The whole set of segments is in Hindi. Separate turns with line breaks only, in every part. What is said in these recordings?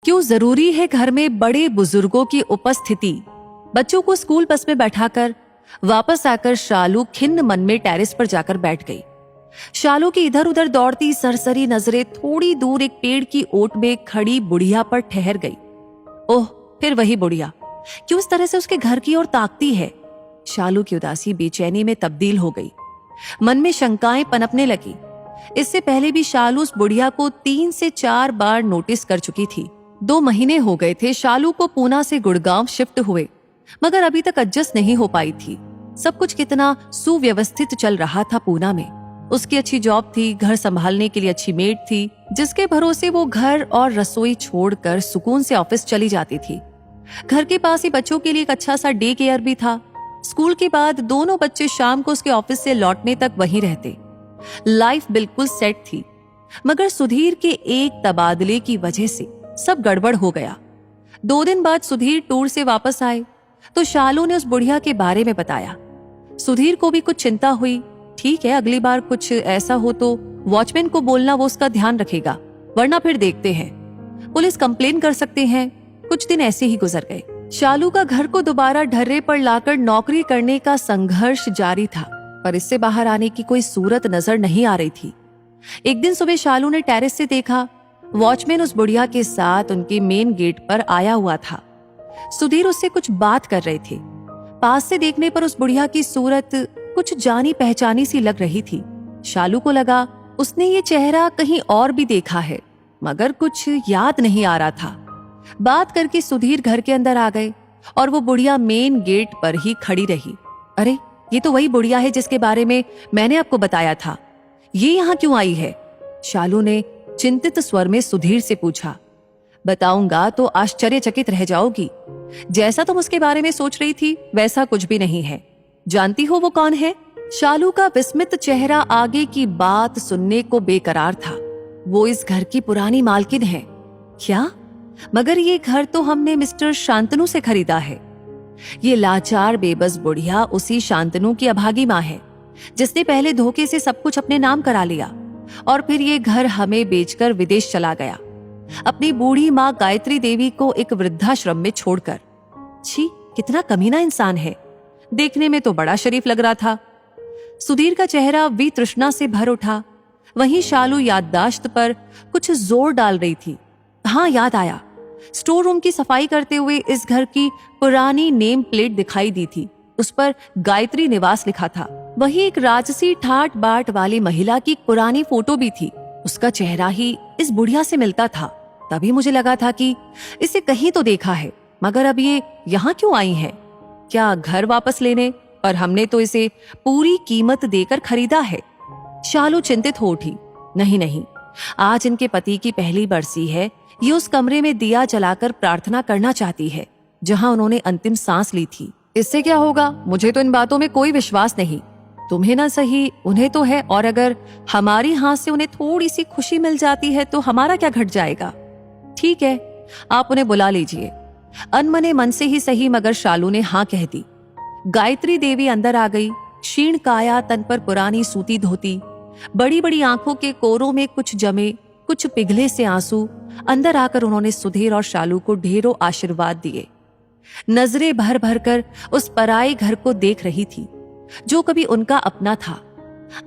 क्यों जरूरी है घर में बड़े बुजुर्गों की उपस्थिति। बच्चों को स्कूल बस में बैठाकर वापस आकर शालू खिन्न मन में टेरेस पर जाकर बैठ गई। शालू की इधर उधर दौड़ती सरसरी नजरें थोड़ी दूर एक पेड़ की ओट में खड़ी बुढ़िया पर ठहर गई। ओह, फिर वही बुढ़िया क्यों इस तरह से उसके घर की ओर ताकती है। शालू की उदासी बेचैनी में तब्दील हो गई। मन में शंकाएं पनपने लगी। इससे पहले भी शालू उस बुढ़िया को 3 से 4 बार नोटिस कर चुकी थी। 2 महीने हो गए थे शालू को पूना से गुड़गांव शिफ्ट हुए, मगर अभी तक एडजस्ट नहीं हो पाई थी। सब कुछ कितना सुव्यवस्थित चल रहा था पूना में। उसकी अच्छी जॉब थी, घर संभालने के लिए अच्छी मेड थी, जिसके भरोसे वो घर और रसोई छोड़कर सुकून से ऑफिस चली जाती थी। घर के पास ही बच्चों के लिए एक अच्छा सा डे केयर भी था। स्कूल के बाद दोनों बच्चे शाम को उसके ऑफिस से लौटने तक वहीं रहते। लाइफ बिल्कुल सेट थी, मगर सुधीर के एक तबादले की वजह से सब गड़बड़ हो गया। 2 दिन बाद सुधीर टूर से वापस आए तो शालू ने उस बुढ़िया के बारे में बताया। सुधीर को भी कुछ चिंता हुई। ठीक है, अगली बार कुछ ऐसा हो तो वॉचमैन को बोलना, वो उसका ध्यान रखेगा, वरना फिर देखते हैं, पुलिस कंप्लेन कर सकते हैं। कुछ दिन ऐसे ही गुजर गए। शालू का घर को दोबारा ढर्रे पर लाकर नौकरी करने का संघर्ष जारी था, पर इससे बाहर आने की कोई सूरत नजर नहीं आ रही थी। एक दिन सुबह शालू ने टेरेस से देखा, वॉचमैन उस बुढ़िया के साथ उनके मेन गेट पर आया हुआ था। सुधीर उससे कुछ बात कर रहे थे। पास से देखने पर उस बुढ़िया की सूरत कुछ जानी पहचानी सी लग रही थी। शालू को लगा उसने ये चेहरा कहीं और भी देखा है, मगर कुछ याद नहीं आ रहा था। बात करके सुधीर घर के अंदर आ गए और वो बुढ़िया मेन गेट पर ही खड़ी रही। अरे, ये तो वही बुढ़िया है जिसके बारे में मैंने आपको बताया था। ये यहाँ क्यों आई है? शालू ने चिंतित स्वर में सुधीर से पूछा। बताऊंगा तो आश्चर्यचकित रह जाओगी। जैसा तुम उसके बारे में सोच रही थी वैसा कुछ भी नहीं है। जानती हो वो कौन है? शालू का विस्मित चेहरा आगे की बात सुनने को बेकरार था। वो इस घर की पुरानी मालकिन है। क्या? मगर ये घर तो हमने मिस्टर शांतनु से खरीदा है। ये लाचार बेबस बुढ़िया उसी शांतनु की अभागी माँ है, जिसने पहले धोखे से सब कुछ अपने नाम करा लिया और फिर ये घर हमें बेचकर विदेश चला गया, अपनी बूढ़ी माँ गायत्री देवी को एक वृद्धाश्रम में छोड़कर। छी, कितना कमीना इंसान है। देखने में तो बड़ा शरीफ लग रहा था। सुधीर का चेहरा वितृष्णा से भर उठा। वहीं शालू याददाश्त पर कुछ जोर डाल रही थी। हाँ, याद आया। स्टोर रूम की सफाई करते हुए इस घर की पुरानी नेम प्लेट दिखाई दी थी। उस पर गायत्री निवास लिखा था। वही एक राजसी ठाट बाट वाली महिला की पुरानी फोटो भी थी। उसका चेहरा ही इस बुढ़िया से मिलता था। तभी मुझे लगा था कि इसे कहीं तो देखा है, मगर अब ये यहाँ क्यों आई है? क्या घर वापस लेने? पर हमने तो इसे पूरी कीमत देकर खरीदा है। शालू चिंतित हो उठी। नहीं नहीं, आज इनके पति की पहली बरसी है। ये उस कमरे में दिया जलाकर प्रार्थना करना चाहती है जहां उन्होंने अंतिम सांस ली थी। इससे क्या होगा? मुझे तो इन बातों में कोई विश्वास नहीं। तुम्हें ना सही, उन्हें तो है। और अगर हमारी हाथ से उन्हें थोड़ी सी खुशी मिल जाती है तो हमारा क्या घट जाएगा? ठीक है, आप उन्हें बुला लीजिए। अनमने मन से ही सही, मगर शालू ने हाँ कह दी। गायत्री देवी अंदर आ गई। क्षीण काया, तन पर पुरानी सूती धोती, बड़ी बड़ी आंखों के कोरों में कुछ जमे, कुछ पिघले से आंसू। अंदर आकर उन्होंने सुधीर और शालू को ढेरों आशीर्वाद दिए। नजरें भर भर कर उस पराए घर को देख रही थी जो कभी उनका अपना था।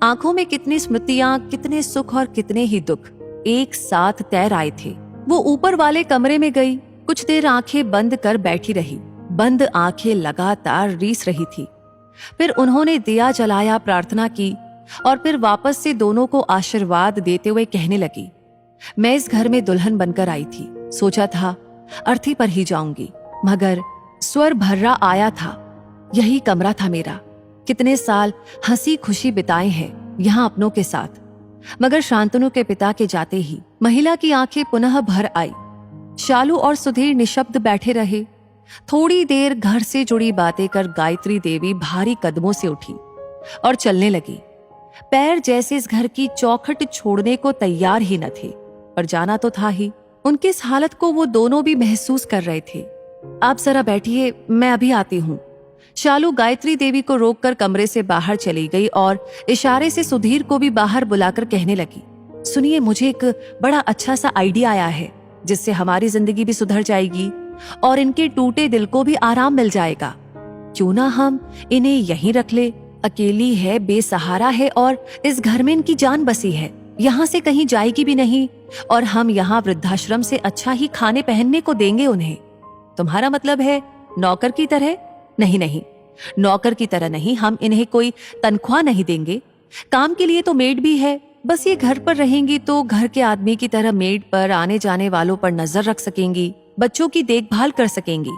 आंखों में कितनी स्मृतियां, कितने सुख और कितने ही दुख एक साथ तैर आए थे। वो ऊपर वाले कमरे में गई। कुछ देर आंखें बंद कर बैठी रही। बंद आंखें लगातार रीस रही थी। फिर उन्होंने दिया जलाया, प्रार्थना की और फिर वापस से दोनों को आशीर्वाद देते हुए कहने लगी, मैं इस घर में दुल्हन बनकर आई थी। सोचा था अर्थी पर ही जाऊंगी, मगर स्वर भर्रा आया था। यही कमरा था मेरा। कितने साल हंसी खुशी बिताए हैं यहाँ अपनों के साथ, मगर शांतनु के पिता के जाते ही महिला की आंखें पुनः भर आई। शालू और सुधीर निशब्द बैठे रहे। थोड़ी देर घर से जुड़ी बातें कर गायत्री देवी भारी कदमों से उठी और चलने लगी। पैर जैसे इस घर की चौखट छोड़ने को तैयार ही न थे, पर जाना तो था ही। उनकी इस हालत को वो दोनों भी महसूस कर रहे थे। आप जरा बैठिए, मैं अभी आती हूँ। शालू गायत्री देवी को रोककर कमरे से बाहर चली गई और इशारे से सुधीर को भी बाहर बुलाकर कहने लगी, सुनिए, मुझे एक बड़ा अच्छा सा आइडिया आया है। जिससे हमारी जिंदगी भी सुधर जाएगी और इनके टूटे दिल को भी आराम मिल जाएगा। क्यों ना हम इन्हें यहीं रख ले। अकेली है, बेसहारा है और इस घर में इनकी जान बसी है, यहाँ से कहीं जाएगी भी नहीं और हम यहाँ वृद्धाश्रम से अच्छा ही खाने पहनने को देंगे उन्हें। तुम्हारा मतलब है नौकर की तरह? नहीं नहीं, नौकर की तरह नहीं, हम इन्हें कोई तनख्वाह नहीं देंगे। काम के लिए तो मेड भी है, बस ये घर पर रहेंगी तो घर के आदमी की तरह मेड पर आने जाने वालों पर नजर रख सकेंगी, बच्चों की देखभाल कर सकेंगी।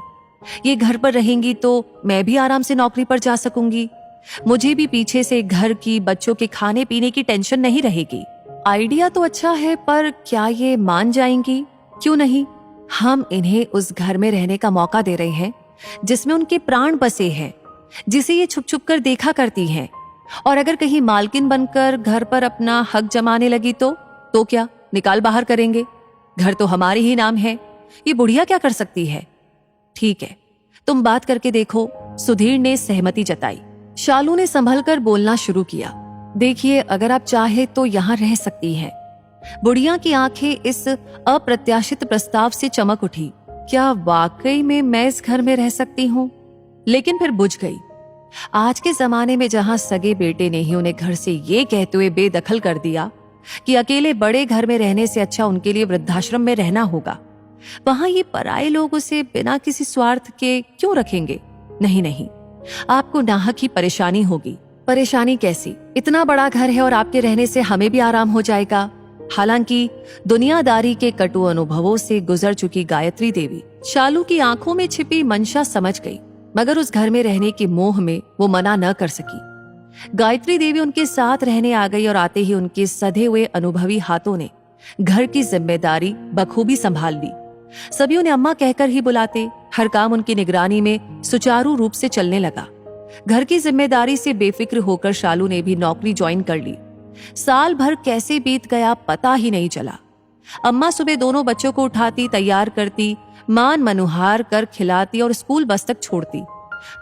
ये घर पर रहेंगी तो मैं भी आराम से नौकरी पर जा सकूंगी। मुझे भी पीछे से घर की, बच्चों के खाने पीने की टेंशन नहीं रहेगी। आइडिया तो अच्छा है, पर क्या ये मान जाएंगी? क्यों नहीं, हम इन्हें उस घर में रहने का मौका दे रहे हैं जिसमें उनके प्राण बसे हैं, जिसे ये छुप छुप कर देखा करती हैं। और अगर कहीं मालकिन बनकर घर पर अपना हक जमाने लगी तो क्या, निकाल बाहर करेंगे? घर तो हमारे ही नाम है, ये बुढ़िया क्या कर सकती है? ठीक है, तुम बात करके देखो, सुधीर ने सहमति जताई। शालू ने संभल कर बोलना शुरू किया। देखिए, अगर आप चाहे तो यहाँ रह सकती हैं। बुढ़िया की आंखें इस अप्रत्याशित प्रस्ताव से चमक उठी। क्या वाकई में मैं इस घर में रह सकती हूँ? लेकिन फिर बुझ गई। आज के जमाने में जहां सगे बेटे ने ही उन्हें घर से ये कहते हुए बेदखल कर दिया कि अकेले बड़े घर में रहने से अच्छा उनके लिए वृद्धाश्रम में रहना होगा, वहां ये पराये लोग उसे बिना किसी स्वार्थ के क्यों रखेंगे? नहीं नहीं, आपको नाहक ही परेशानी होगी। परेशानी कैसी? इतना बड़ा घर है और आपके रहने से हमें भी आराम हो जाएगा। हालांकि दुनियादारी के कटु अनुभवों से गुजर चुकी गायत्री देवी शालू की आंखों में छिपी मंशा समझ गई, मगर उस घर में रहने के मोह में वो मना न कर सकी। गायत्री देवी उनके साथ रहने आ गई और आते ही उनके सधे हुए अनुभवी हाथों ने घर की जिम्मेदारी बखूबी संभाल ली। सभी उन्हें अम्मा कहकर ही बुलाते। हर काम उनकी निगरानी में सुचारू रूप से चलने लगा। घर की जिम्मेदारी से बेफिक्र होकर शालू ने भी नौकरी ज्वाइन कर ली। साल भर कैसे बीत गया पता ही नहीं चला। अम्मा सुबह दोनों बच्चों को उठाती, तैयार करती, मान मनुहार कर खिलाती और स्कूल बस तक छोड़ती।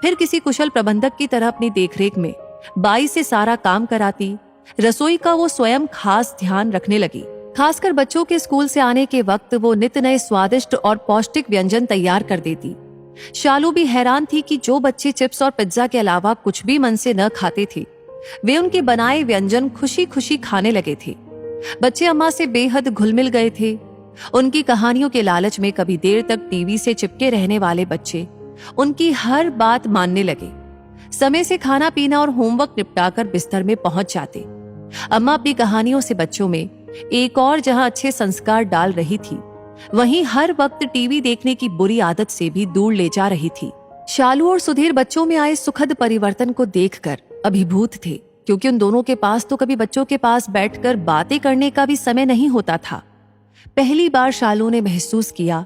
फिर किसी कुशल प्रबंधक की तरह अपनी देखरेख में बाई से सारा काम कराती। रसोई का वो स्वयं खास ध्यान रखने लगी। खासकर बच्चों के स्कूल से आने के वक्त वो नित नए स्वादिष्ट और पौष्टिक व्यंजन तैयार कर देती। शालू भी हैरान थी कि जो बच्चे चिप्स और पिज्जा के अलावा कुछ भी मन से न खाते थे, वे उनके बनाए व्यंजन खुशी खुशी खाने लगे थे। बच्चे अम्मा से बेहद घुल मिल गए थे। उनकी कहानियों के लालच में कभी देर तक टीवी से चिपके रहने वाले बच्चे उनकी हर बात मानने लगे। समय से खाना पीना और होमवर्क निपटाकर बिस्तर में पहुंच जाते। अम्मा अपनी कहानियों से बच्चों में एक और जहां अच्छे संस्कार डाल रही थी, वहीं हर वक्त टीवी देखने की बुरी आदत से भी दूर ले जा रही थी। शालू और सुधीर बच्चों में आए सुखद परिवर्तन को देखकर अभिभूत थे, क्योंकि उन दोनों के पास तो कभी बच्चों के पास बैठकर बातें करने का भी समय नहीं होता था। पहली बार शालू ने महसूस किया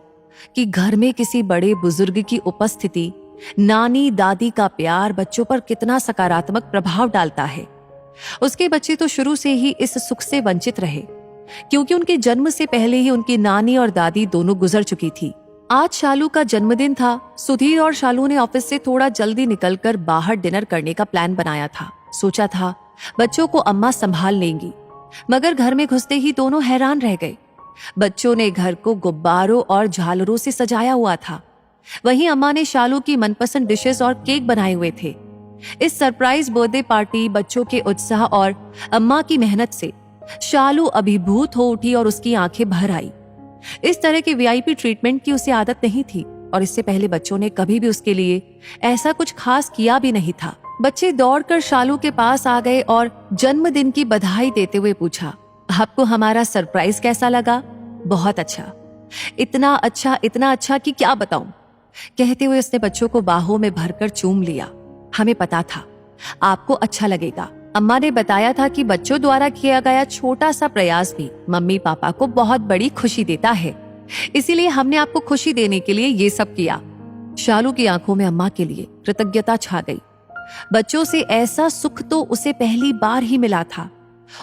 कि घर में किसी बड़े बुजुर्ग की उपस्थिति, नानी दादी का प्यार बच्चों पर कितना सकारात्मक प्रभाव डालता है। उसके बच्चे तो शुरू से ही इस सुख से वंचित रहे, क्योंकि उनके जन्म से पहले ही उनकी नानी और दादी दोनों गुजर चुकी थी। आज शालू का जन्मदिन था। सुधीर और शालू ने ऑफिस से थोड़ा जल्दी निकलकर बाहर डिनर करने का प्लान बनाया था। सोचा था बच्चों को अम्मा संभाल लेंगी, मगर घर में घुसते ही दोनों हैरान रह गए। बच्चों ने घर को गुब्बारों और झालरों से सजाया हुआ था। वहीं अम्मा ने शालू की मनपसंद डिशेस और केक बनाए हुए थे। इस सरप्राइज बर्थडे पार्टी, बच्चों के उत्साह और अम्मा की मेहनत से शालू अभिभूत हो उठी और उसकी आंखें भर आई। इस तरह के वीआईपी ट्रीटमेंट की उसे आदत नहीं थी और इससे पहले बच्चों ने कभी भी उसके लिए ऐसा कुछ खास किया भी नहीं था। बच्चे दौड़कर शालू के पास आ गए और जन्मदिन की बधाई देते हुए पूछा, आपको हमारा सरप्राइज कैसा लगा? बहुत अच्छा, इतना अच्छा कि क्या बताऊं। कहते हुए उसने बच्चों को बाहों में भरकर चूम लिया। हमें पता था आपको अच्छा लगेगा। अम्मा ने बताया था कि बच्चों द्वारा किया गया छोटा सा प्रयास भी मम्मी पापा को बहुत बड़ी खुशी देता है, इसीलिए हमने आपको खुशी देने के लिए ये सब किया। शालू की आंखों में अम्मा के लिए कृतज्ञता छा गई। बच्चों से ऐसा सुख तो उसे पहली बार ही मिला था,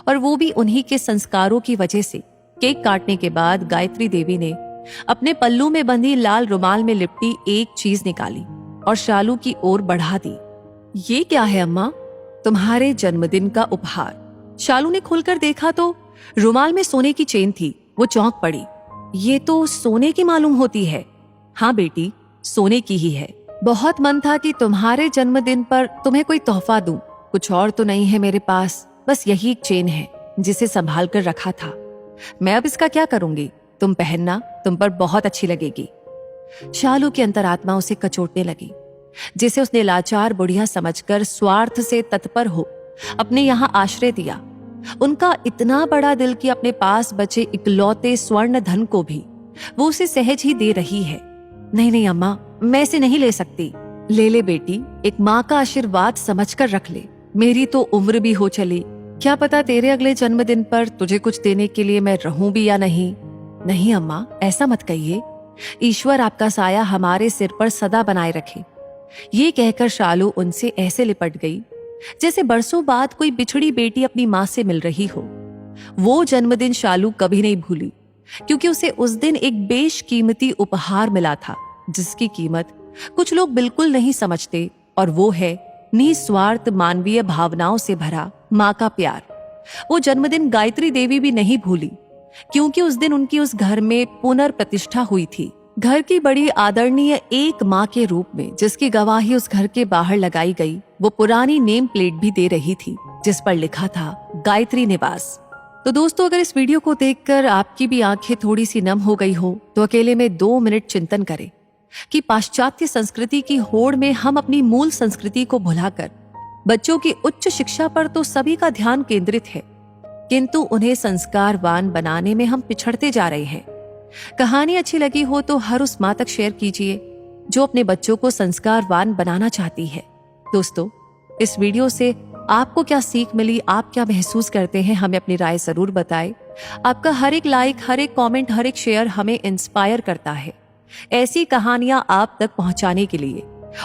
और वो भी उन्हीं के संस्कारों की वजह से। केक काटने के बाद गायत्री देवी ने अपने पल्लू में बंधी लाल रुमाल में लिपटी एक चीज निकाली और शालू की ओर बढ़ा दी। ये क्या है अम्मा? तुम्हारे जन्मदिन का उपहार। शालू ने खोलकर देखा तो रुमाल में सोने की चेन थी। वो चौंक पड़ी। ये तो सोने की मालूम होती है। हाँ बेटी, सोने की ही है। बहुत मन था कि तुम्हारे जन्मदिन पर तुम्हें कोई तोहफा दूं। कुछ और तो नहीं है मेरे पास, बस यही एक चेन है जिसे संभाल कर रखा था। मैं अब इसका क्या करूंगी? तुम पहनना, तुम पर बहुत अच्छी लगेगी। शालू की अंतरात्मा उसे कचोटने लगी, जिसे उसने लाचार बुढ़िया समझकर स्वार्थ से तत्पर हो अपने यहाँ आश्रय दिया। उनका इतना बड़ा दिल कि अपने पास बचे इकलौते स्वर्ण धन को भी वो उसे सहज ही दे रही है। नहीं नहीं अम्मा, मैं इसे नहीं ले सकती। ले ले बेटी, एक माँ का आशीर्वाद समझकर रख ले। मेरी तो उम्र भी हो चली, क्या पता तेरे अगले जन्मदिन पर तुझे कुछ देने के लिए मैं रहूं भी या नहीं। नहीं अम्मा, ऐसा मत कहिए। ईश्वर आपका साया हमारे सिर पर सदा बनाए रखे। ये कहकर शालू उनसे ऐसे लिपट गई जैसे बरसों बाद कोई बिछड़ी बेटी अपनी माँ से मिल रही हो। वो जन्मदिन शालू कभी नहीं भूली, क्योंकि उसे उस दिन एक बेशकीमती उपहार मिला था जिसकी कीमत कुछ लोग बिल्कुल नहीं समझते, और वो है निस्वार्थ मानवीय भावनाओं से भरा माँ का प्यार। वो जन्मदिन गायत्री देवी भी नहीं भूली, क्योंकि उस दिन उनकी उस घर में पुनर्प्रतिष्ठा हुई थी। घर की बड़ी आदरणीय एक माँ के रूप में जिसकी गवाही उस घर के बाहर लगाई गई, वो पुरानी नेम प्लेट भी दे रही थी जिस पर लिखा था गायत्री निवास। तो दोस्तों, अगर इस वीडियो को देखकर आपकी भी आंखें थोड़ी सी नम हो गई हो तो अकेले में 2 मिनट चिंतन करें कि पाश्चात्य संस्कृति की होड़ में हम अपनी मूल संस्कृति को भुलाकर बच्चों की उच्च शिक्षा पर तो सभी का ध्यान केंद्रित है, किंतु उन्हें संस्कारवान बनाने में हम पिछड़ते जा रहे हैं। कहानी अच्छी लगी हो तो हर उस माँ तक शेयर कीजिए जो अपने बच्चों को संस्कारवान बनाना चाहती है। दोस्तों, इस वीडियो से आपको क्या सीख मिली, आप क्या महसूस करते हैं, हमें अपनी राय जरूर बताएं। आपका हर एक लाइक, हर एक कमेंट, हर एक शेयर हमें इंस्पायर करता है ऐसी कहानियां आप तक पहुंचाने के लिए।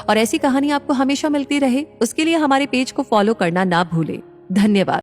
और ऐसी कहानी आपको हमेशा मिलती रहे, उसके लिए हमारे पेज को फॉलो करना ना भूलें। धन्यवाद।